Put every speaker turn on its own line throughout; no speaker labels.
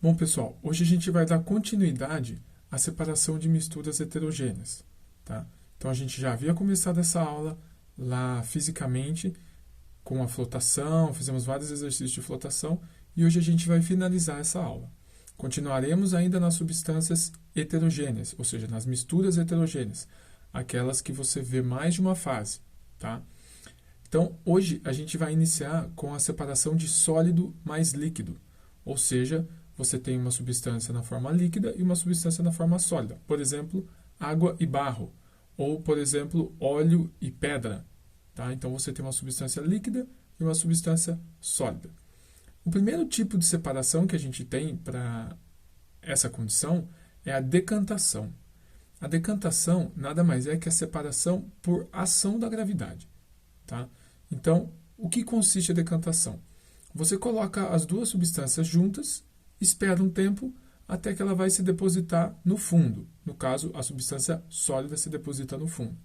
Bom, pessoal, hoje a gente vai dar continuidade à separação de misturas heterogêneas, tá? Então, a gente já havia começado essa aula lá fisicamente com a flotação, fizemos vários exercícios de flotação e hoje a gente vai finalizar essa aula. Continuaremos ainda nas substâncias heterogêneas, ou seja, nas misturas heterogêneas, aquelas que você vê mais de uma fase, tá? Então, hoje a gente vai iniciar com a separação de sólido mais líquido, ou seja, você tem uma substância na forma líquida e uma substância na forma sólida. Por exemplo, água e barro, ou, por exemplo, óleo e pedra. Tá? Então, você tem uma substância líquida e uma substância sólida. O primeiro tipo de separação que a gente tem para essa condição é a decantação. A decantação nada mais é que a separação por ação da gravidade. Tá? Então, o que consiste a decantação? Você coloca as duas substâncias juntas, espera um tempo até que ela vai se depositar no fundo. No caso, a substância sólida se deposita no fundo.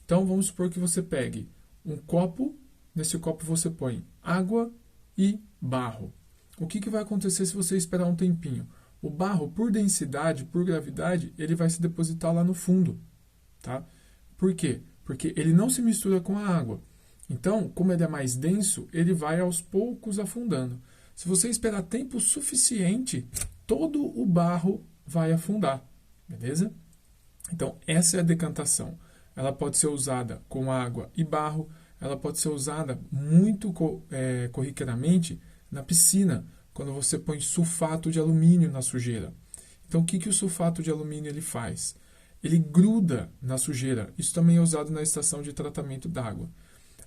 Então, vamos supor que você pegue um copo, nesse copo você põe água e barro. O que vai acontecer se você esperar um tempinho? O barro, por densidade, por gravidade, ele vai se depositar lá no fundo. Tá? Por quê? Porque ele não se mistura com a água. Então, como ele é mais denso, ele vai aos poucos afundando. Se você esperar tempo suficiente, todo o barro vai afundar, beleza? Então, essa é a decantação. Ela pode ser usada com água e barro, ela pode ser usada muito corriqueiramente na piscina, quando você põe sulfato de alumínio na sujeira. Então, o que o sulfato de alumínio ele faz? Ele gruda na sujeira. Isso também é usado na estação de tratamento d'água.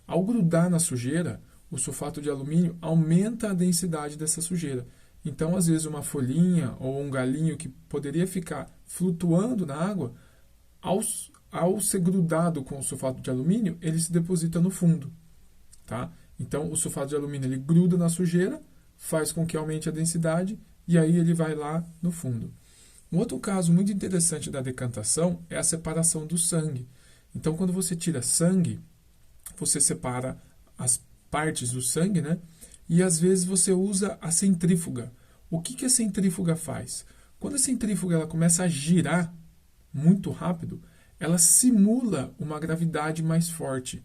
Ao grudar na sujeira, o sulfato de alumínio aumenta a densidade dessa sujeira. Então, às vezes, uma folhinha ou um galinho que poderia ficar flutuando na água, ao ser grudado com o sulfato de alumínio, ele se deposita no fundo. Tá? Então, o sulfato de alumínio ele gruda na sujeira, faz com que aumente a densidade e aí ele vai lá no fundo. Um outro caso muito interessante da decantação é a separação do sangue. Então, quando você tira sangue, você separa as partes do sangue, né? E às vezes você usa a centrífuga. O que a centrífuga faz? Quando a centrífuga ela começa a girar muito rápido, ela simula uma gravidade mais forte,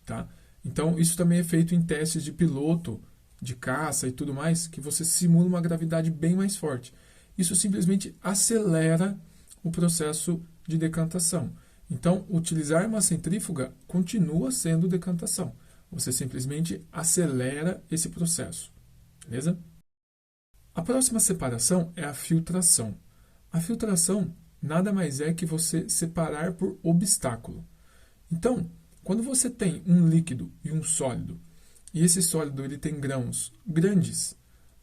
tá? Então, isso também é feito em testes de piloto, de caça e tudo mais, que você simula uma gravidade bem mais forte. Isso simplesmente acelera o processo de decantação. Então, utilizar uma centrífuga continua sendo decantação. Você simplesmente acelera esse processo. Beleza? A próxima separação é a filtração. A filtração nada mais é que você separar por obstáculo. Então, quando você tem um líquido e um sólido, e esse sólido ele tem grãos grandes,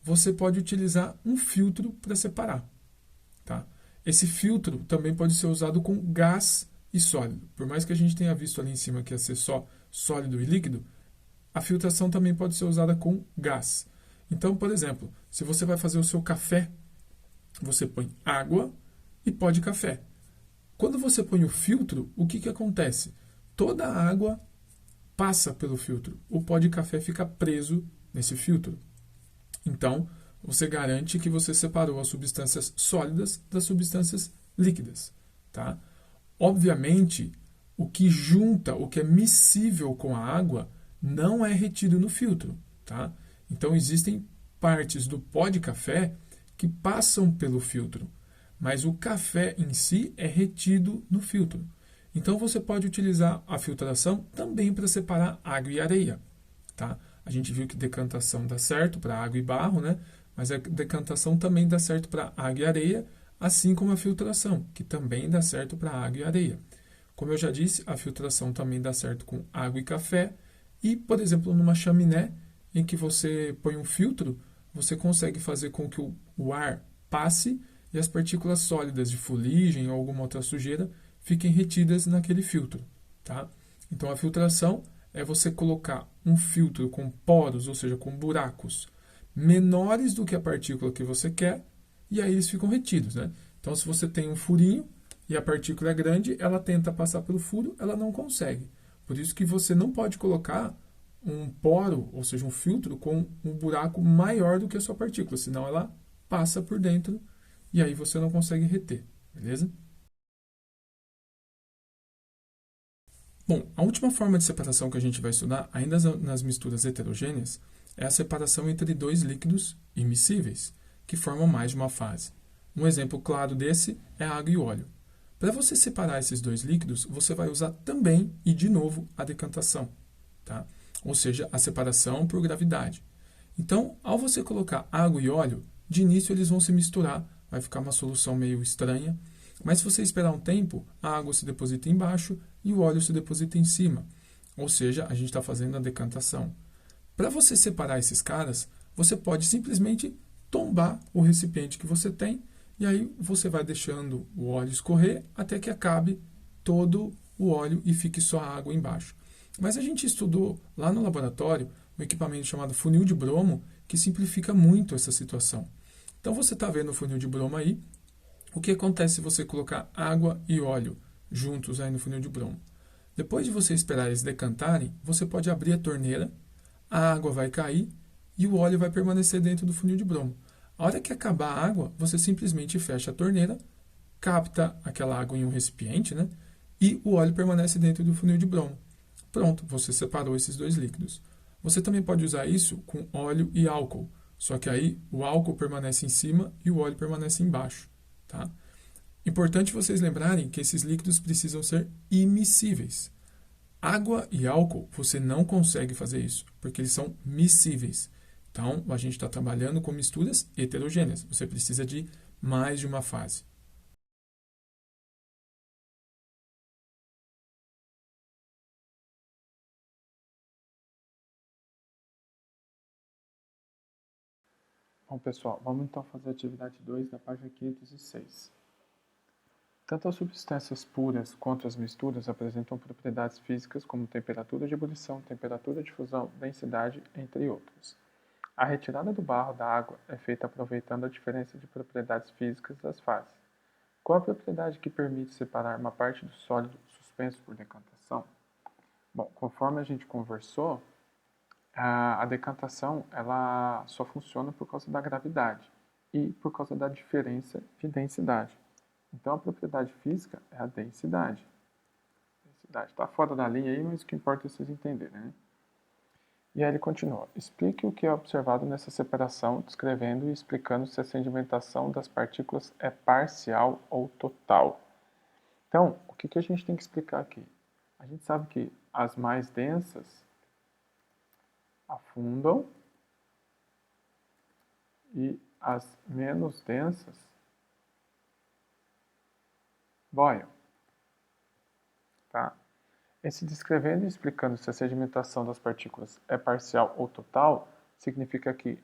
você pode utilizar um filtro para separar. Tá? Esse filtro também pode ser usado com gás e sólido. Por mais que a gente tenha visto ali em cima que ia ser só sólido e líquido, a filtração também pode ser usada com gás. Então, por exemplo, se você vai fazer o seu café, você põe água e pó de café. Quando você põe o filtro, o que acontece? Toda a água passa pelo filtro. O pó de café fica preso nesse filtro. Então, você garante que você separou as substâncias sólidas das substâncias líquidas. Tá? Obviamente, o que junta, o que é miscível com a água, não é retido no filtro. Tá? Então, existem partes do pó de café que passam pelo filtro, mas o café em si é retido no filtro. Então, você pode utilizar a filtração também para separar água e areia. Tá? A gente viu que decantação dá certo para água e barro, né? Mas a decantação também dá certo para água e areia, assim como a filtração, que também dá certo para água e areia. Como eu já disse, a filtração também dá certo com água e café. E, por exemplo, numa chaminé, em que você põe um filtro, você consegue fazer com que o ar passe e as partículas sólidas de fuligem ou alguma outra sujeira fiquem retidas naquele filtro. Tá? Então, a filtração é você colocar um filtro com poros, ou seja, com buracos menores do que a partícula que você quer, e aí eles ficam retidos. Né? Então, se você tem um furinho e a partícula é grande, ela tenta passar pelo furo, ela não consegue. Por isso que você não pode colocar um poro, ou seja, um filtro com um buraco maior do que a sua partícula, senão ela passa por dentro e aí você não consegue reter, beleza? Bom, a última forma de separação que a gente vai estudar, ainda nas misturas heterogêneas, é a separação entre dois líquidos immiscíveis, que formam mais de uma fase. Um exemplo claro desse é a água e o óleo. Para você separar esses dois líquidos, você vai usar também e de novo a decantação, tá? Ou seja, a separação por gravidade. Então, ao você colocar água e óleo, de início eles vão se misturar, vai ficar uma solução meio estranha, mas se você esperar um tempo, a água se deposita embaixo e o óleo se deposita em cima. Ou seja, a gente está fazendo a decantação. Para você separar esses caras, você pode simplesmente tombar o recipiente que você tem e aí você vai deixando o óleo escorrer até que acabe todo o óleo e fique só a água embaixo. Mas a gente estudou lá no laboratório um equipamento chamado funil de bromo que simplifica muito essa situação. Então você está vendo o funil de bromo aí. O que acontece se você colocar água e óleo juntos aí no funil de bromo? Depois de você esperar eles decantarem, você pode abrir a torneira, a água vai cair e o óleo vai permanecer dentro do funil de bromo. A hora que acabar a água, você simplesmente fecha a torneira, capta aquela água em um recipiente, né? E o óleo permanece dentro do funil de bromo. Pronto, você separou esses dois líquidos. Você também pode usar isso com óleo e álcool, só que aí o álcool permanece em cima e o óleo permanece embaixo, tá? Importante vocês lembrarem que esses líquidos precisam ser immiscíveis. Água e álcool, você não consegue fazer isso, porque eles são miscíveis. Então, a gente está trabalhando com misturas heterogêneas. Você precisa de mais de uma fase. Bom, pessoal, vamos então fazer a atividade 2 da página 506. Tanto as substâncias puras quanto as misturas apresentam propriedades físicas como temperatura de ebulição, temperatura de fusão, densidade, entre outras. A retirada do barro da água é feita aproveitando a diferença de propriedades físicas das fases. Qual a propriedade que permite separar uma parte do sólido suspenso por decantação? Bom, conforme a gente conversou, a decantação ela só funciona por causa da gravidade e por causa da diferença de densidade. Então, a propriedade física é a densidade. Densidade está fora da linha aí, mas o que importa é vocês entenderem, né? E aí ele continua. Explique o que é observado nessa separação, descrevendo e explicando se a sedimentação das partículas é parcial ou total. Então, o que a gente tem que explicar aqui? A gente sabe que as mais densas afundam e as menos densas boiam. Tá? Esse descrevendo e explicando se a sedimentação das partículas é parcial ou total, significa que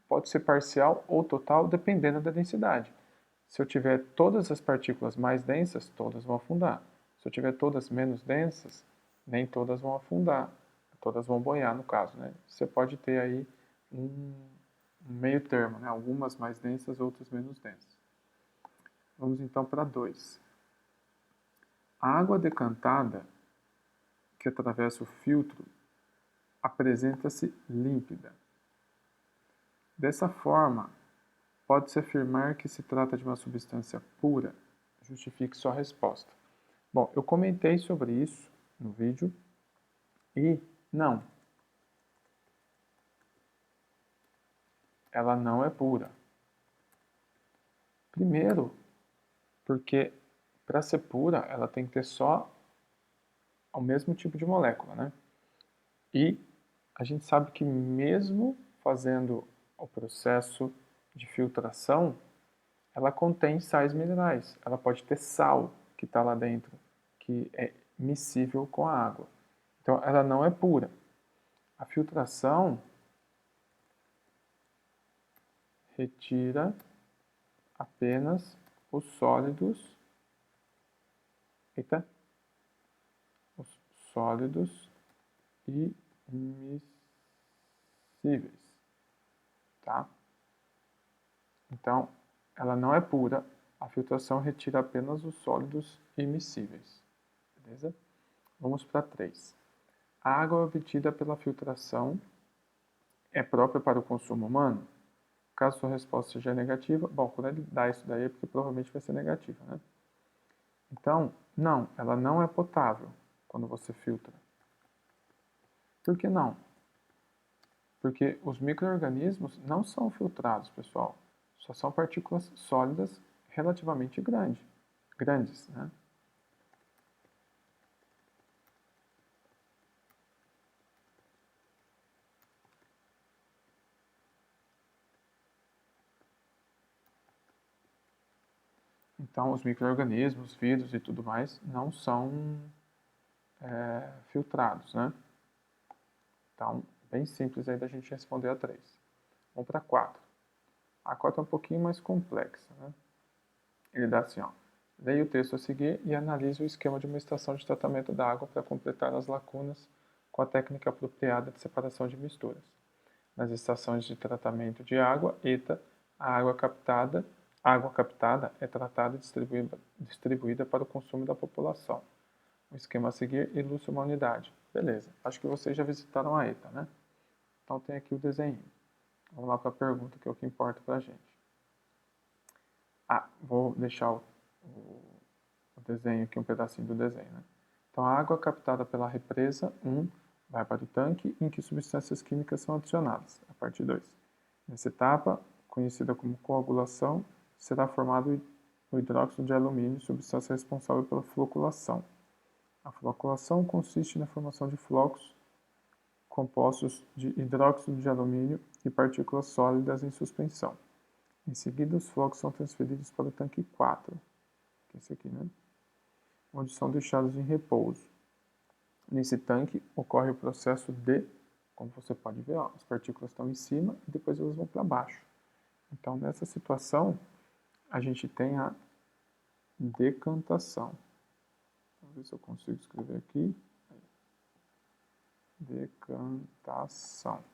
pode ser parcial ou total dependendo da densidade. Se eu tiver todas as partículas mais densas, todas vão afundar. Se eu tiver todas menos densas, nem todas vão afundar. Todas vão boiar, no caso. Né? Você pode ter aí um meio termo, né? Algumas mais densas, outras menos densas. Vamos então para 2. A água decantada que atravessa o filtro apresenta-se límpida. Dessa forma, pode-se afirmar que se trata de uma substância pura. Justifique sua resposta. Bom, eu comentei sobre isso no vídeo e não, ela não é pura. Primeiro, porque para ser pura, ela tem que ter só o mesmo tipo de molécula, né? E a gente sabe que mesmo fazendo o processo de filtração, ela contém sais minerais. Ela pode ter sal que está lá dentro, que é miscível com a água. Então, ela não é pura. A filtração retira apenas os sólidos, os sólidos immiscíveis, tá? Então, ela não é pura, a filtração retira apenas os sólidos immiscíveis, beleza? Vamos para 3. A água obtida pela filtração é própria para o consumo humano? Caso sua resposta seja negativa, bom, quando ele dá isso daí é porque provavelmente vai ser negativa, né? Então, não, ela não é potável quando você filtra. Por que não? Porque os micro-organismos não são filtrados, pessoal. Só são partículas sólidas relativamente grandes, né? Então, os micro-organismos, vírus e tudo mais não são filtrados, né? Então, bem simples aí da gente responder a 3. Vamos para 4. A 4 é um pouquinho mais complexa, né? Ele dá assim, ó. Leia o texto a seguir e analise o esquema de uma estação de tratamento da água para completar as lacunas com a técnica apropriada de separação de misturas. Nas estações de tratamento de água, ETA, a água captada é tratada e distribuída para o consumo da população. O esquema a seguir ilustra uma unidade. Beleza, acho que vocês já visitaram a ETA, né? Então tem aqui o desenho. Vamos lá para a pergunta, que é o que importa para a gente. Vou deixar o desenho aqui, um pedacinho do desenho, né? Então, a água captada pela represa 1 vai para o tanque em que substâncias químicas são adicionadas, a parte 2. Nessa etapa, conhecida como coagulação, será formado o hidróxido de alumínio, substância responsável pela floculação. A floculação consiste na formação de flocos compostos de hidróxido de alumínio e partículas sólidas em suspensão. Em seguida, os flocos são transferidos para o tanque 4, que é esse aqui, né? Onde são deixados em repouso. Nesse tanque ocorre o processo de, como você pode ver, ó, as partículas estão em cima e depois elas vão para baixo. Então, nessa situação, a gente tem a decantação. Vamos ver se eu consigo escrever aqui. Decantação.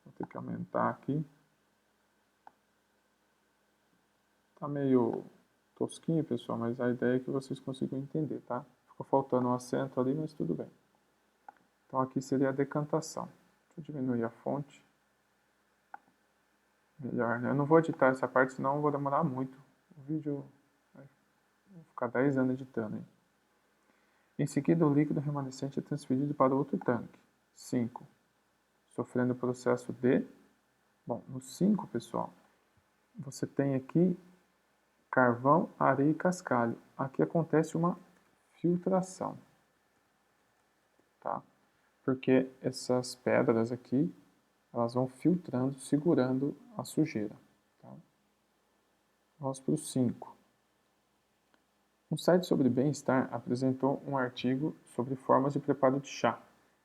Vou ter que aumentar aqui. Tá meio tosquinho, pessoal, mas a ideia é que vocês consigam entender, tá? Ficou faltando um acento ali, mas tudo bem. Então aqui seria a decantação. Deixa eu diminuir a fonte. Melhor, né? Eu não vou editar essa parte, senão eu vou demorar muito. O vídeo vai ficar 10 anos editando, hein? Em seguida, o líquido remanescente é transferido para outro tanque. 5. Sofrendo o processo de... Bom, no 5, pessoal, você tem aqui carvão, areia e cascalho. Aqui acontece uma filtração, tá? Porque essas pedras aqui, elas vão filtrando, segurando a sujeira. Tá? Vamos para o 5. Um site sobre bem-estar apresentou um artigo sobre formas de preparo de chá,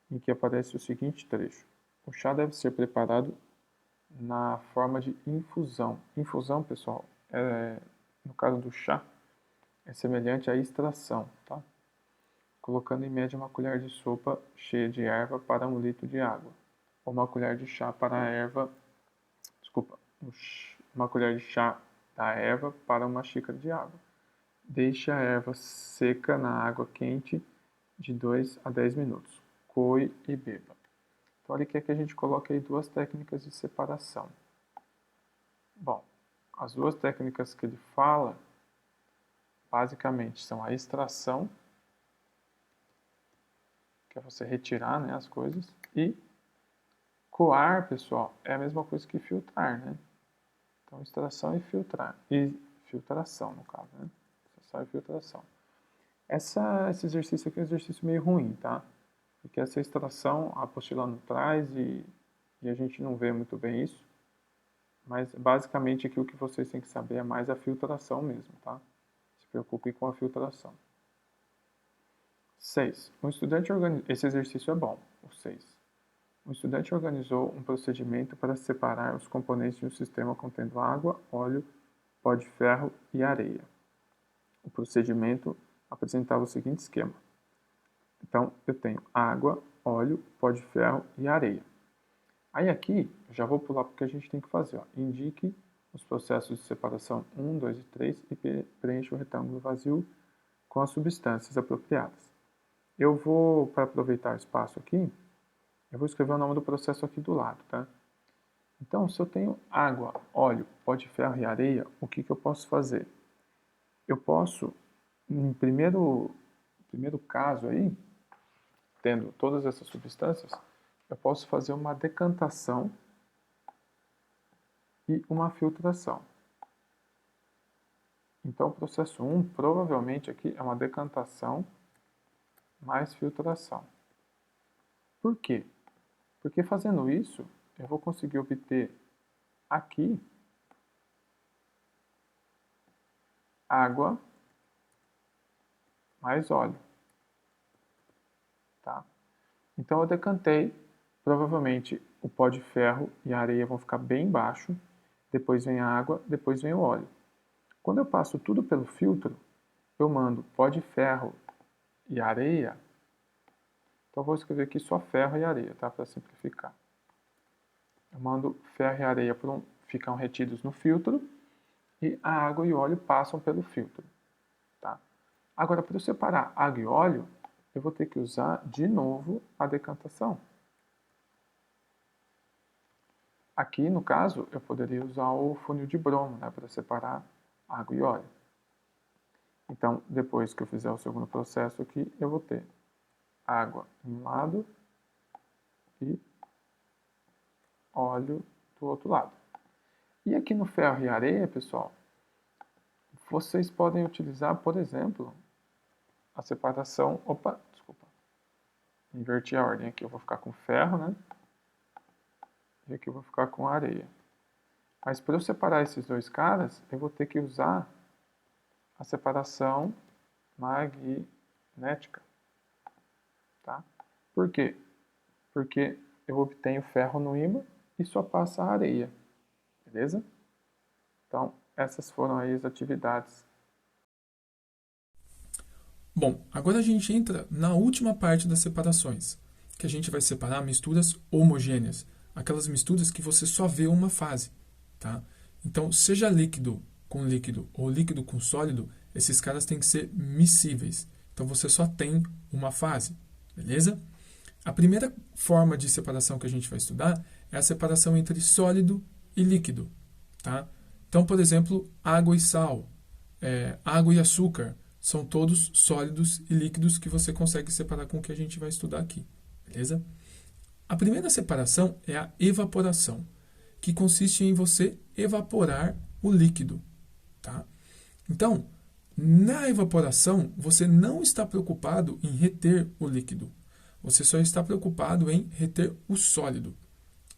em que aparece o seguinte trecho. O chá deve ser preparado na forma de infusão. Infusão, pessoal, no caso do chá, é semelhante à extração, tá? Colocando em média uma colher de sopa cheia de erva para 1 litro de água, ou uma colher de chá para a erva, uma colher de chá da erva para uma xícara de água. Deixe a erva seca na água quente de 2 a 10 minutos. Coe e beba. Então ele quer que a gente coloque aí 2 técnicas de separação. Bom, as 2 técnicas que ele fala, basicamente, são a extração, que é você retirar, né, as coisas, e coar, pessoal, é a mesma coisa que filtrar, né? Então, extração e filtrar. E filtração, no caso, né? Extração e filtração. Esse exercício aqui é um exercício meio ruim, tá? Porque essa extração, a apostila não traz e a gente não vê muito bem isso. Mas, basicamente, aqui o que vocês têm que saber é mais a filtração mesmo, tá? Se preocupem com a filtração. 6. Esse exercício é bom, o 6. O estudante organizou um procedimento para separar os componentes de um sistema contendo água, óleo, pó de ferro e areia. O procedimento apresentava o seguinte esquema. Então, eu tenho água, óleo, pó de ferro e areia. Aí aqui, já vou pular porque a gente tem que fazer. Ó. Indique os processos de separação 1, 2 e 3 e preencha o retângulo vazio com as substâncias apropriadas. Eu vou, para aproveitar o espaço aqui, eu vou escrever o nome do processo aqui do lado, tá?
Então, se eu tenho água, óleo, pó de ferro e areia, o que eu posso fazer? Eu posso, em primeiro caso aí, tendo todas essas substâncias, eu posso fazer uma decantação e uma filtração. Então, o processo 1, provavelmente aqui, é uma decantação mais filtração. Por quê? Porque fazendo isso, eu vou conseguir obter aqui água mais óleo. Tá? Então eu decantei, provavelmente o pó de ferro e a areia vão ficar bem baixo, depois vem a água, depois vem o óleo. Quando eu passo tudo pelo filtro, eu mando pó de ferro e areia. Então eu vou escrever aqui só ferro e areia, tá? Para simplificar. Eu mando ferro e areia ficam retidos no filtro e a água e o óleo passam pelo filtro. Tá? Agora, para eu separar água e óleo, eu vou ter que usar de novo a decantação. Aqui, no caso, eu poderia usar o funil de Bromo, né, para separar água e óleo. Então, depois que eu fizer o segundo processo aqui, eu vou ter água de um lado e óleo do outro lado. E aqui no ferro e areia, pessoal, vocês podem utilizar, por exemplo, a separação... Opa, desculpa. Inverti a ordem aqui. Eu vou ficar com ferro, né? E aqui eu vou ficar com areia. Mas para eu separar esses dois caras, eu vou ter que usar a separação magnética. Tá? Por quê? Porque eu obtenho ferro no ímã e só passa a areia. Beleza? Então, essas foram aí as atividades.
Bom, agora a gente entra na última parte das separações, que a gente vai separar misturas homogêneas, aquelas misturas que você só vê uma fase, tá? Então, seja líquido com líquido ou líquido com sólido, esses caras têm que ser miscíveis. Então, você só tem uma fase, beleza? A primeira forma de separação que a gente vai estudar é a separação entre sólido e líquido, tá? Então, por exemplo, água e sal, água e açúcar, são todos sólidos e líquidos que você consegue separar com o que a gente vai estudar aqui, beleza? A primeira separação é a evaporação, que consiste em você evaporar o líquido, tá? Então, na evaporação, você não está preocupado em reter o líquido. Você só está preocupado em reter o sólido.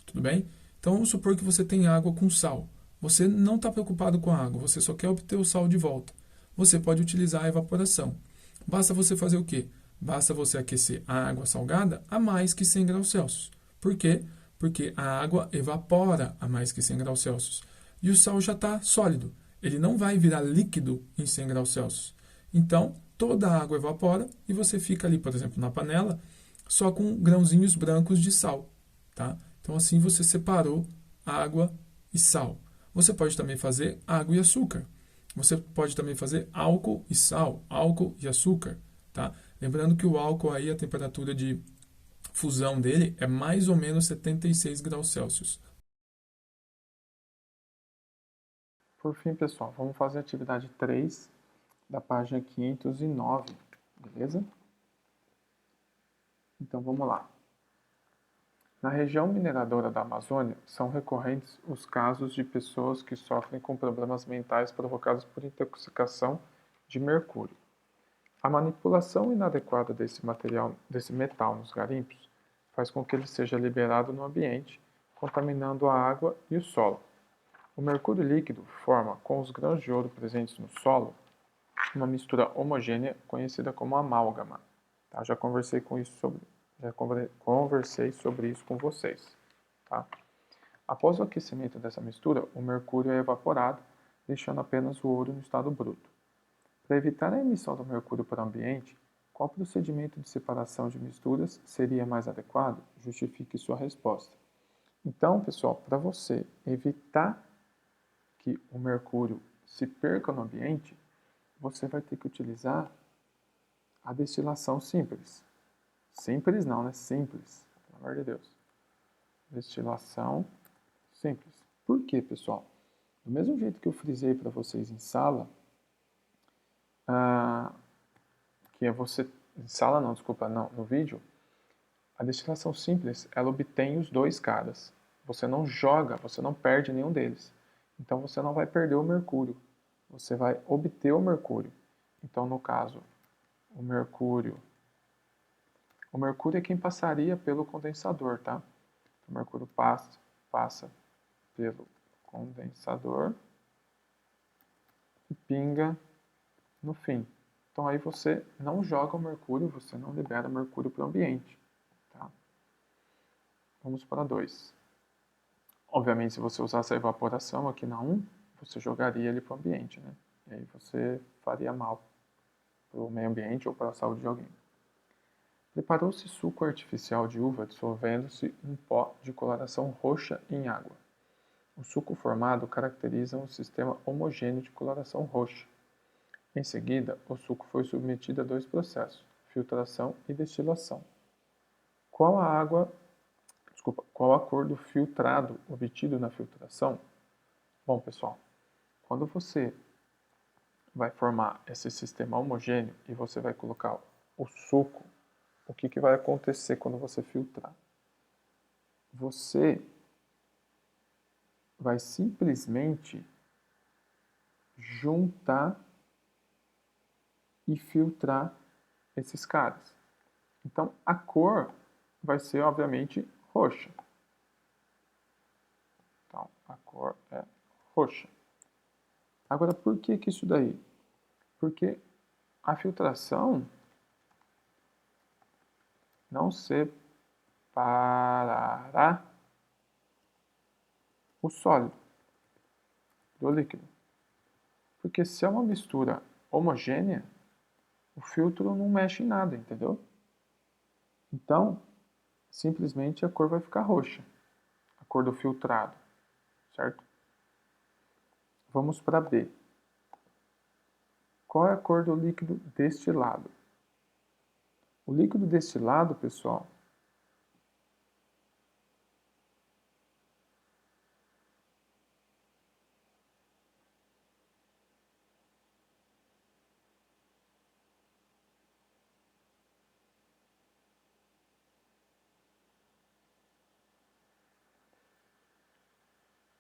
Tudo bem? Então, vamos supor que você tem água com sal. Você não está preocupado com a água, você só quer obter o sal de volta. Você pode utilizar a evaporação. Basta você fazer o quê? Basta você aquecer a água salgada a mais que 100 graus Celsius. Por quê? Porque a água evapora a mais que 100 graus Celsius. E o sal já está sólido. Ele não vai virar líquido em 100 graus Celsius. Então, toda a água evapora e você fica ali, por exemplo, na panela, só com grãozinhos brancos de sal. Tá? Então, assim você separou água e sal. Você pode também fazer água e açúcar. Você pode também fazer álcool e sal, álcool e açúcar. Tá? Lembrando que o álcool aí, a temperatura de fusão dele é mais ou menos 76 graus Celsius.
Por fim, pessoal, vamos fazer a atividade 3 da página 509, beleza? Então, vamos lá. Na região mineradora da Amazônia, são recorrentes os casos de pessoas que sofrem com problemas mentais provocados por intoxicação de mercúrio. A manipulação inadequada desse metal nos garimpos faz com que ele seja liberado no ambiente, contaminando a água e o solo. O mercúrio líquido forma, com os grãos de ouro presentes no solo, uma mistura homogênea conhecida como amálgama. Tá? Já conversei sobre isso com vocês. Tá? Após o aquecimento dessa mistura, o mercúrio é evaporado, deixando apenas o ouro no estado bruto. Para evitar a emissão do mercúrio para o ambiente, qual procedimento de separação de misturas seria mais adequado? Justifique sua resposta. Então, pessoal, para você evitar que o mercúrio se perca no ambiente, você vai ter que utilizar a destilação simples. Simples não, né? Simples. Pelo amor de Deus. Destilação Simples. Por quê, pessoal? Do mesmo jeito que eu frisei para vocês em sala, que é você... Em sala não, desculpa, não, no vídeo, a destilação simples, ela obtém os dois caras. Você não joga, você não perde nenhum deles. Então você não vai perder o mercúrio. Você vai obter o mercúrio. Então, no caso, o mercúrio é quem passaria pelo condensador, tá? O mercúrio passa pelo condensador e pinga no fim. Então aí você não joga o mercúrio, você não libera o mercúrio para o ambiente. Tá? Vamos para 2. Obviamente, se você usasse a evaporação aqui na 1, você jogaria ele para o ambiente, né? E aí você faria mal para o meio ambiente ou para a saúde de alguém. Preparou-se suco artificial de uva dissolvendo-se um pó de coloração roxa em água. O suco formado caracteriza um sistema homogêneo de coloração roxa. Em seguida, o suco foi submetido a 2 processos, filtração e destilação. Qual a cor do filtrado obtido na filtração? Bom, pessoal, quando você vai formar esse sistema homogêneo e você vai colocar o suco, o que vai acontecer quando você filtrar? Você vai simplesmente juntar e filtrar esses caras. Então, a cor vai ser, obviamente, roxa. Então, a cor é roxa. Agora, por que isso daí? Porque a filtração não separará o sólido do líquido. Porque se é uma mistura homogênea, o filtro não mexe em nada, entendeu? Então, simplesmente a cor vai ficar roxa, a cor do filtrado, certo? Vamos para B. Qual é a cor do líquido destilado? O líquido destilado, pessoal,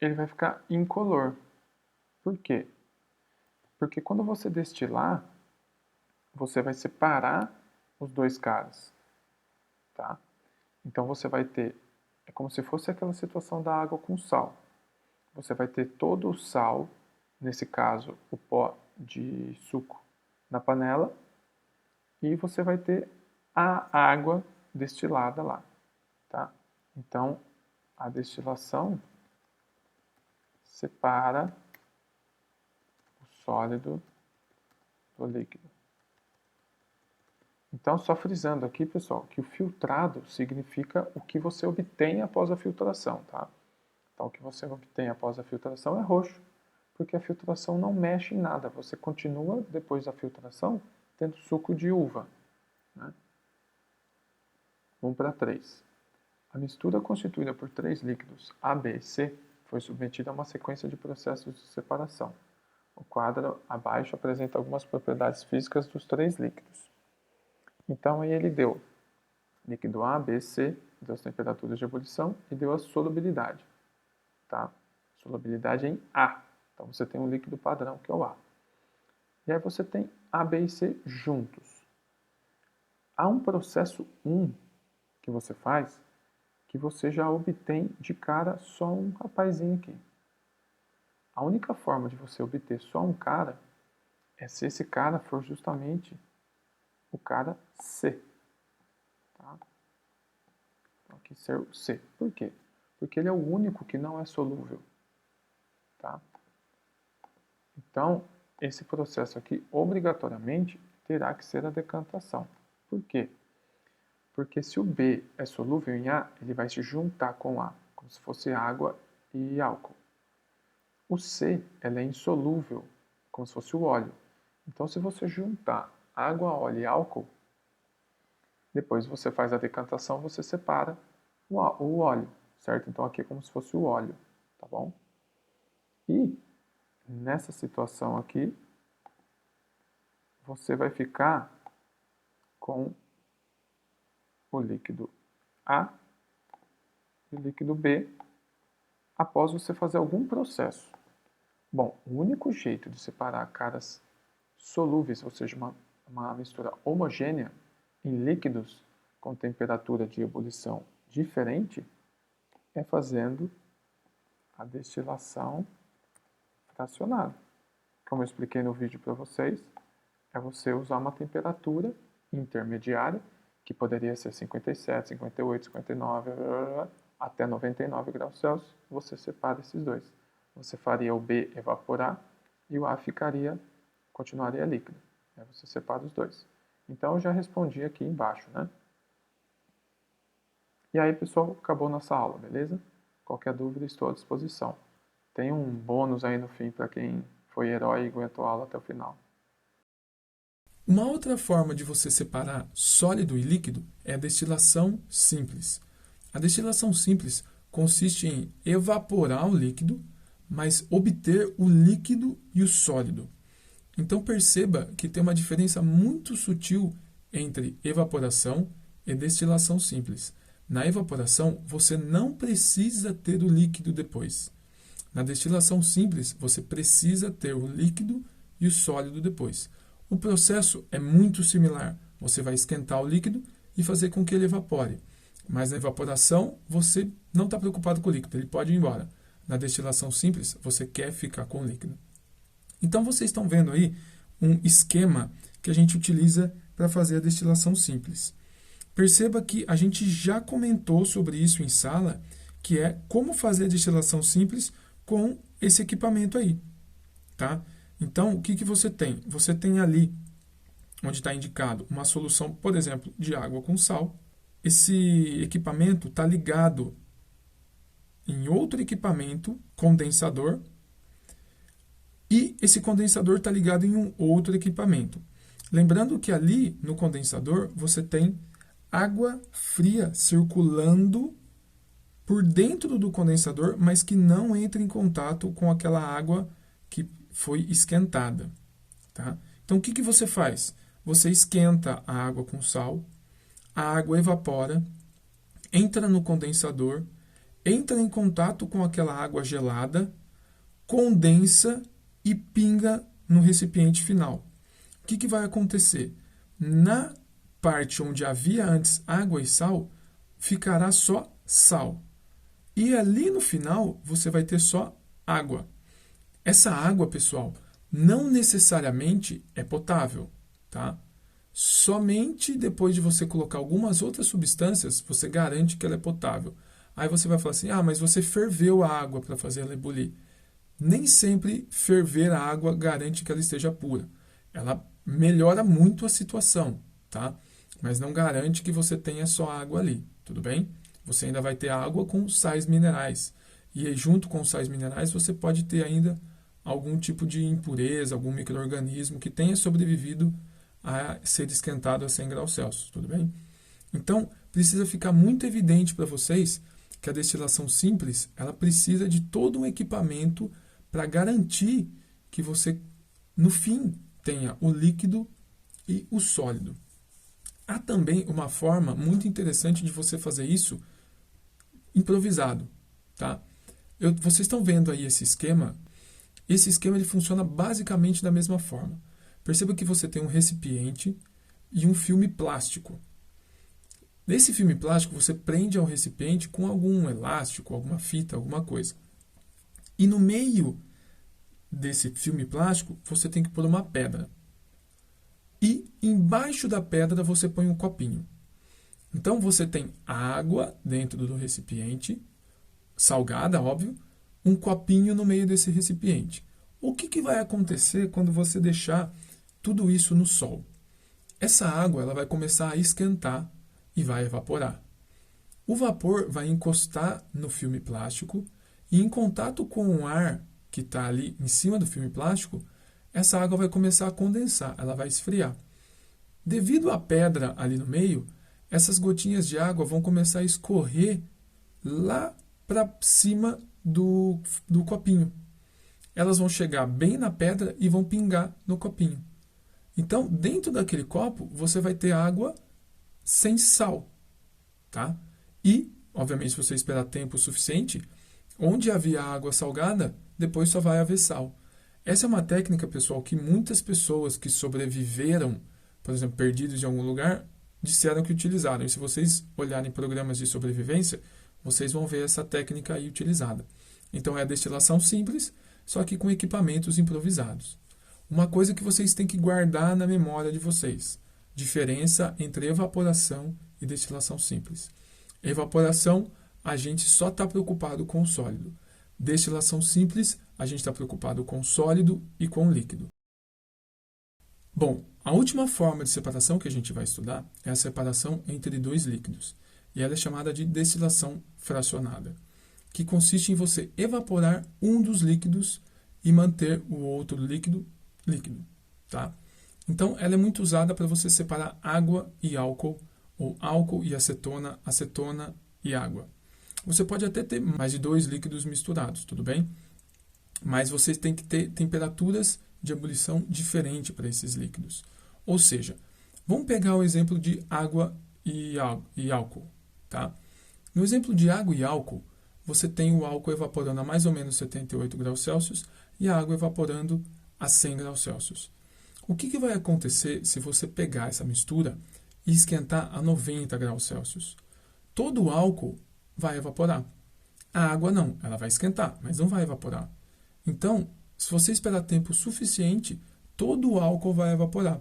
ele vai ficar incolor. Por quê? Porque quando você destilar, você vai separar os dois caras, tá? Então você vai ter, é como se fosse aquela situação da água com sal. Você vai ter todo o sal, nesse caso o pó de suco, na panela, e você vai ter a água destilada lá, tá? Então a destilação separa o sólido do líquido. Então, só frisando aqui, pessoal, que o filtrado significa o que você obtém após a filtração, tá? Então, o que você obtém após a filtração é roxo, porque a filtração não mexe em nada. Você continua, depois da filtração, tendo suco de uva. Né? Vamos para 3. A mistura constituída por 3 líquidos A, B e C foi submetida a uma sequência de processos de separação. O quadro abaixo apresenta algumas propriedades físicas dos 3 líquidos. Então, aí ele deu líquido A, B, C, deu as temperaturas de ebulição e deu a solubilidade. Tá? Solubilidade em A. Então, você tem um líquido padrão, que é o A. E aí você tem A, B e C juntos. Há um processo 1 que você faz que você já obtém de cara só um rapazinho aqui. A única forma de você obter só um cara é se esse cara for justamente o cara C. Tá? Então, aqui ser o C. Por quê? Porque ele é o único que não é solúvel. Tá? Então, esse processo aqui, obrigatoriamente, terá que ser a decantação. Por quê? Porque se o B é solúvel em A, ele vai se juntar com A, como se fosse água e álcool. O C, ela é insolúvel, como se fosse o óleo. Então, se você juntar água, óleo e álcool, depois você faz a decantação, você separa o óleo, certo? Então, aqui é como se fosse o óleo, tá bom? E nessa situação aqui, você vai ficar com o líquido A e o líquido B após você fazer algum processo. Bom, o único jeito de separar caras solúveis, ou seja, uma mistura homogênea em líquidos com temperatura de ebulição diferente, é fazendo a destilação fracionada. Como eu expliquei no vídeo para vocês, é você usar uma temperatura intermediária, que poderia ser 57, 58, 59, até 99 graus Celsius, você separa esses dois. Você faria o B evaporar e o A continuaria líquido. Aí você separa os dois. Então eu já respondi aqui embaixo, né? E aí, pessoal, acabou nossa aula, beleza? Qualquer dúvida, estou à disposição. Tem um bônus aí no fim para quem foi herói e aguentou a aula até o final.
Uma outra forma de você separar sólido e líquido é a destilação simples. A destilação simples consiste em evaporar o líquido, mas obter o líquido e o sólido. Então perceba que tem uma diferença muito sutil entre evaporação e destilação simples. Na evaporação, você não precisa ter o líquido depois. Na destilação simples, você precisa ter o líquido e o sólido depois. O processo é muito similar. Você vai esquentar o líquido e fazer com que ele evapore. Mas na evaporação, você não está preocupado com o líquido, ele pode ir embora. Na destilação simples, você quer ficar com o líquido. Então, vocês estão vendo aí um esquema que a gente utiliza para fazer a destilação simples. Perceba que a gente já comentou sobre isso em sala, que é como fazer a destilação simples com esse equipamento aí, tá? Então, o que você tem? Você tem ali, onde está indicado, uma solução, por exemplo, de água com sal. Esse equipamento está ligado em outro equipamento, condensador, e esse condensador está ligado em um outro equipamento. Lembrando que ali, no condensador, você tem água fria circulando por dentro do condensador, mas que não entra em contato com aquela água que foi esquentada. Tá? Então, o que você faz? Você esquenta a água com sal, a água evapora, entra no condensador, entra em contato com aquela água gelada, condensa e pinga no recipiente final. O que vai acontecer? Na parte onde havia antes água e sal, ficará só sal. E ali no final, você vai ter só água. Essa água, pessoal, não necessariamente é potável, tá? Somente depois de você colocar algumas outras substâncias, você garante que ela é potável. Aí você vai falar assim, mas você ferveu a água para fazer ela ebulir. Nem sempre ferver a água garante que ela esteja pura. Ela melhora muito a situação, tá? Mas não garante que você tenha só água ali, tudo bem? Você ainda vai ter água com sais minerais. E aí, junto com os sais minerais, você pode ter ainda algum tipo de impureza, algum micro-organismo que tenha sobrevivido a ser esquentado a 100 graus Celsius, tudo bem? Então, precisa ficar muito evidente para vocês que a destilação simples, ela precisa de todo um equipamento para garantir que você, no fim, tenha o líquido e o sólido. Há também uma forma muito interessante de você fazer isso improvisado, tá? Vocês estão vendo aí esse esquema? Esse esquema ele funciona basicamente da mesma forma. Perceba que você tem um recipiente e um filme plástico. Nesse filme plástico, você prende ao recipiente com algum elástico, alguma fita, alguma coisa. E no meio desse filme plástico, você tem que pôr uma pedra. E embaixo da pedra você põe um copinho. Então você tem água dentro do recipiente, salgada, óbvio, um copinho no meio desse recipiente. O que vai acontecer quando você deixar tudo isso no sol? Essa água ela vai começar a esquentar e vai evaporar. O vapor vai encostar no filme plástico e, em contato com o ar que está ali em cima do filme plástico, essa água vai começar a condensar, ela vai esfriar. Devido à pedra ali no meio, essas gotinhas de água vão começar a escorrer lá para cima do copinho. Elas vão chegar bem na pedra e vão pingar no copinho. Então, dentro daquele copo, você vai ter água sem sal, tá? E, obviamente, se você esperar tempo suficiente, onde havia água salgada, depois só vai haver sal. Essa é uma técnica, pessoal, que muitas pessoas que sobreviveram, por exemplo, perdidos em algum lugar, disseram que utilizaram. E se vocês olharem programas de sobrevivência, vocês vão ver essa técnica aí utilizada. Então, é a destilação simples, só que com equipamentos improvisados. Uma coisa que vocês têm que guardar na memória de vocês: diferença entre evaporação e destilação simples. Evaporação, a gente só está preocupado com o sólido. Destilação simples, a gente está preocupado com o sólido e com o líquido. Bom, a última forma de separação que a gente vai estudar é a separação entre dois líquidos. E ela é chamada de destilação fracionada, que consiste em você evaporar um dos líquidos e manter o outro líquido líquido, tá? Então, ela é muito usada para você separar água e álcool, ou álcool e acetona, acetona e água. Você pode até ter mais de dois líquidos misturados, tudo bem? Mas você tem que ter temperaturas de ebulição diferentes para esses líquidos. Ou seja, vamos pegar o exemplo de água e álcool, tá? No exemplo de água e álcool, você tem o álcool evaporando a mais ou menos 78 graus Celsius e a água evaporando a 100 graus Celsius. O que vai acontecer se você pegar essa mistura e esquentar a 90 graus Celsius? Todo o álcool vai evaporar. A água não, ela vai esquentar, mas não vai evaporar. Então, se você esperar tempo suficiente, todo o álcool vai evaporar.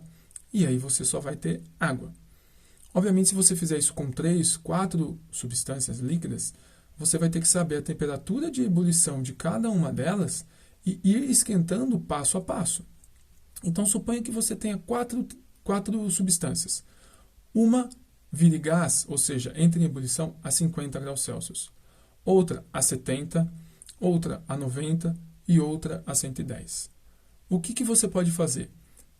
E aí você só vai ter água. Obviamente, se você fizer isso com 3, 4 substâncias líquidas, você vai ter que saber a temperatura de ebulição de cada uma delas e ir esquentando passo a passo. Então, suponha que você tenha quatro substâncias. Uma vire gás, ou seja, entre em ebulição a 50 graus Celsius. Outra a 70, outra a 90 e outra a 110. O que você pode fazer?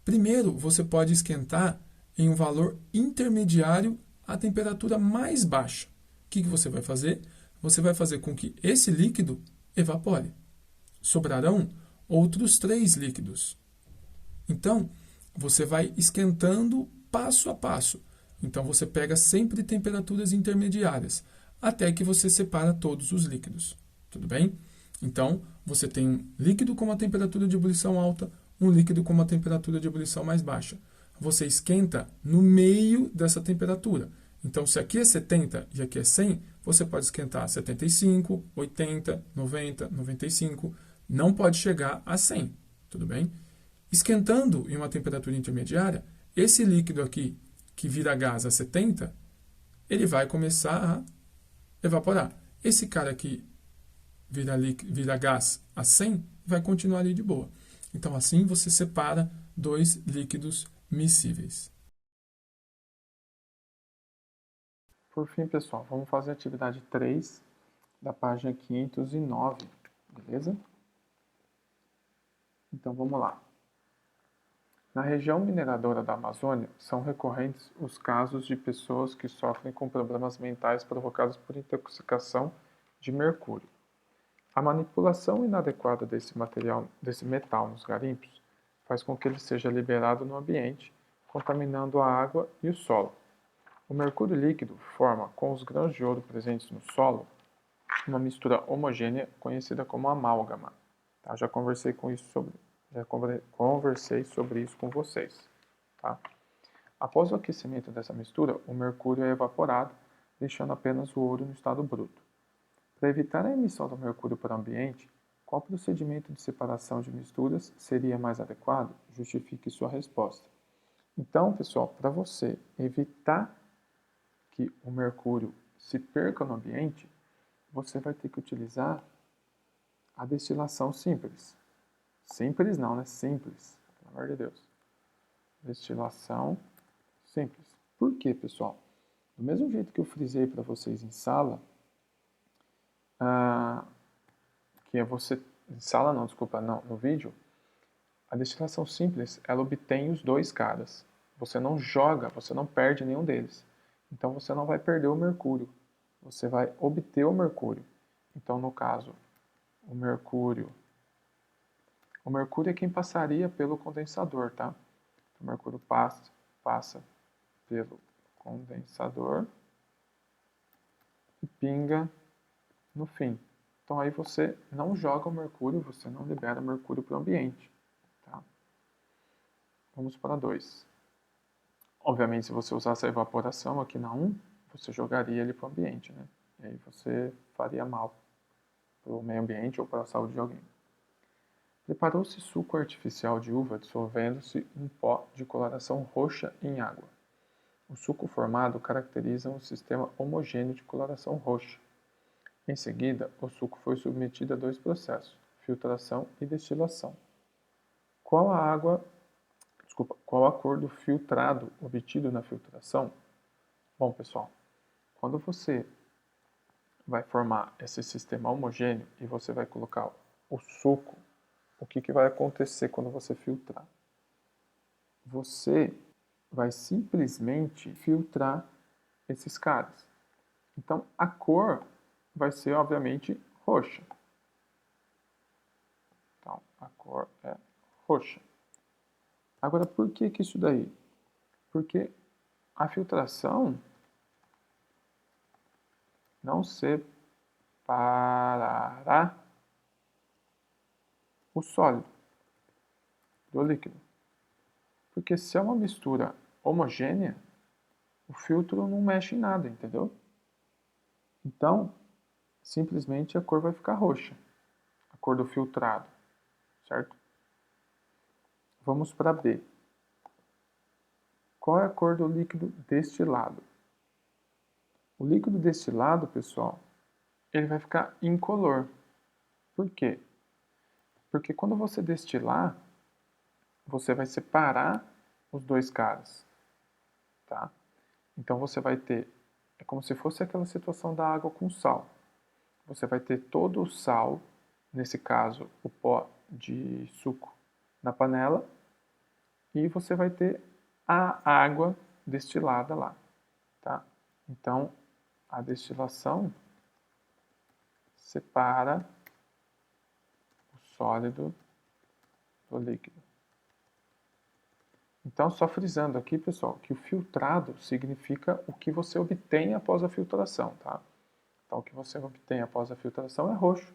Primeiro, você pode esquentar em um valor intermediário a temperatura mais baixa. O que você vai fazer? Você vai fazer com que esse líquido evapore. Sobrarão outros 3 líquidos. Então, você vai esquentando passo a passo. Então, você pega sempre temperaturas intermediárias, até que você separa todos os líquidos. Tudo bem? Então, você tem um líquido com uma temperatura de ebulição alta, um líquido com uma temperatura de ebulição mais baixa. Você esquenta no meio dessa temperatura. Então, se aqui é 70 e aqui é 100, você pode esquentar 75, 80, 90, 95. Não pode chegar a 100, tudo bem? Esquentando em uma temperatura intermediária, esse líquido aqui, que vira gás a 70, ele vai começar a evaporar. Esse cara aqui vira gás a 100, vai continuar ali de boa. Então, assim você separa dois líquidos miscíveis.
Por fim, pessoal, vamos fazer a atividade 3 da página 509, beleza? Então, vamos lá. Na região mineradora da Amazônia, são recorrentes os casos de pessoas que sofrem com problemas mentais provocados por intoxicação de mercúrio. A manipulação inadequada desse metal nos garimpos faz com que ele seja liberado no ambiente, contaminando a água e o solo. O mercúrio líquido forma, com os grãos de ouro presentes no solo, uma mistura homogênea conhecida como amálgama. Tá? Já conversei sobre isso com vocês. Tá? Após o aquecimento dessa mistura, o mercúrio é evaporado, deixando apenas o ouro no estado bruto. Para evitar a emissão do mercúrio para o ambiente, qual procedimento de separação de misturas seria mais adequado? Justifique sua resposta. Então, pessoal, para você evitar que o mercúrio se perca no ambiente, você vai ter que utilizar a destilação simples. Simples não, né? Simples, pelo amor de Deus. Destilação simples. Por quê, pessoal? Do mesmo jeito que eu frisei para vocês em sala, que é você... Em sala não, desculpa, não, no vídeo, a destilação simples, ela obtém os dois caras. Você não joga, você não perde nenhum deles. Então, você não vai perder o mercúrio. Você vai obter o mercúrio. Então, no caso, o mercúrio. O mercúrio é quem passaria pelo condensador, tá? O mercúrio passa pelo condensador e pinga no fim. Então aí você não joga o mercúrio, você não libera mercúrio para o ambiente. Tá? Vamos para 2. Obviamente, se você usasse a evaporação aqui na 1, você jogaria ele para o ambiente, né? E aí você faria mal para o meio ambiente ou para a saúde de alguém. Preparou-se suco artificial de uva dissolvendo-se um pó de coloração roxa em água. O suco formado caracteriza um sistema homogêneo de coloração roxa. Em seguida, o suco foi submetido a 2 processos, filtração e destilação. Qual a cor do filtrado obtido na filtração? Bom, pessoal, quando você vai formar esse sistema homogêneo e você vai colocar o suco, o que vai acontecer quando você filtrar? Você vai simplesmente filtrar esses caras. Então, a cor vai ser, obviamente, roxa. Então, a cor é roxa. Agora, por que isso daí? Porque a filtração não separará o sólido do líquido. Porque se é uma mistura homogênea, o filtro não mexe em nada, entendeu? Então, simplesmente a cor vai ficar roxa. A cor do filtrado, certo? Vamos para B. Qual é a cor do líquido destilado? O líquido destilado, pessoal, ele vai ficar incolor. Por quê? Porque quando você destilar, você vai separar os dois caras, tá? Então você vai ter, é como se fosse aquela situação da água com sal. Você vai ter todo o sal, nesse caso o pó de suco, na panela, e você vai ter a água destilada lá, tá? Então a destilação separa o sólido do líquido. Então, só frisando aqui, pessoal, que o filtrado significa o que você obtém após a filtração, tá? Então, o que você obtém após a filtração é roxo,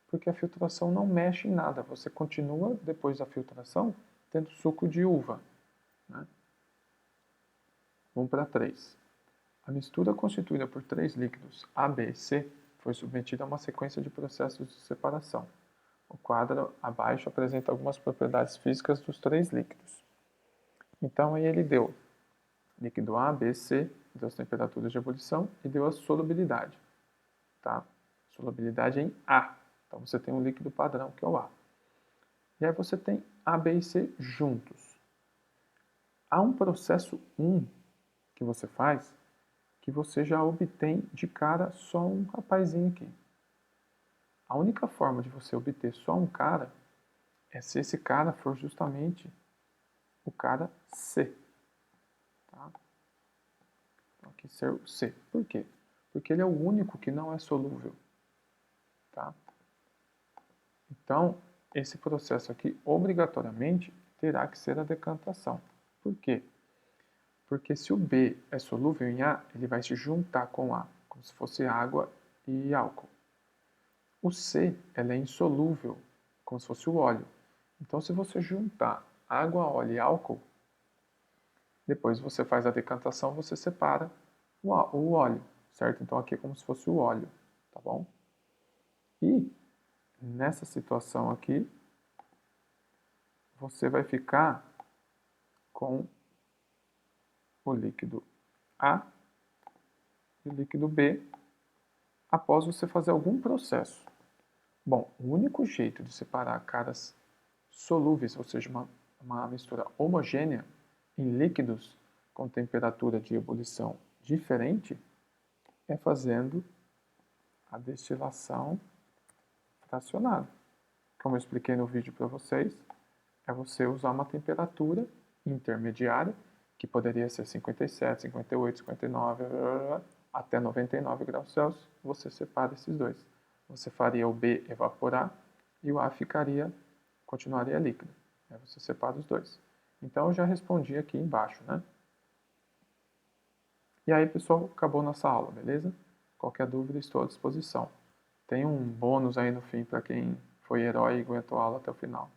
porque a filtração não mexe em nada. Você continua, depois da filtração, tendo suco de uva, né? Vamos para 3. A mistura constituída por 3 líquidos A, B e C foi submetida a uma sequência de processos de separação. O quadro abaixo apresenta algumas propriedades físicas dos 3 líquidos. Então, aí ele deu líquido A, B, C, deu as temperaturas de ebulição e deu a solubilidade. Tá? Solubilidade em A. Então, você tem um líquido padrão, que é o A. E aí você tem A, B e C juntos. Há um processo 1 que você faz que você já obtém de cara só um rapazinho aqui. A única forma de você obter só um cara é se esse cara for justamente o cara C. Tá? Então, aqui ser o C. Por quê? Porque ele é o único que não é solúvel. Tá? Então, esse processo aqui, obrigatoriamente, terá que ser a decantação. Por quê? Porque se o B é solúvel em A, ele vai se juntar com A, como se fosse água e álcool. O C, ela é insolúvel, como se fosse o óleo. Então, se você juntar água, óleo e álcool, depois você faz a decantação, você separa o óleo, certo? Então, aqui é como se fosse o óleo, tá bom? E, nessa situação aqui, você vai ficar com o líquido A e o líquido B após você fazer algum processo. Bom, o único jeito de separar caras solúveis, ou seja, uma mistura homogênea em líquidos com temperatura de ebulição diferente, é fazendo a destilação fracionada. Como eu expliquei no vídeo para vocês, é você usar uma temperatura intermediária, que poderia ser 57, 58, 59, até 99 graus Celsius, você separa esses dois. Você faria o B evaporar e o A continuaria líquido. Aí você separa os dois. Então eu já respondi aqui embaixo, né? E aí, pessoal, acabou nossa aula, beleza? Qualquer dúvida, estou à disposição. Tem um bônus aí no fim para quem foi herói e aguentou a aula até o final.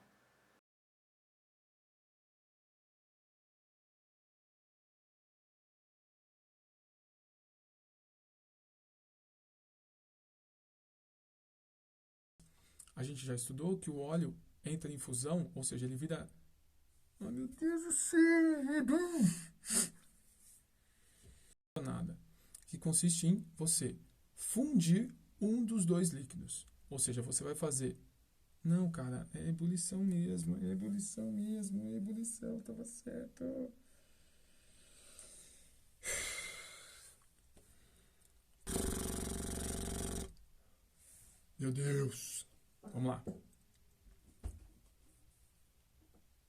A gente já estudou que o óleo entra em fusão, ou seja, ele vira... Oh, meu Deus do céu! Nada. Que consiste em você fundir um dos dois líquidos. Ou seja, você vai fazer... Não, cara, é ebulição mesmo, é ebulição mesmo, é ebulição, tava certo. Meu Deus. Vamos lá.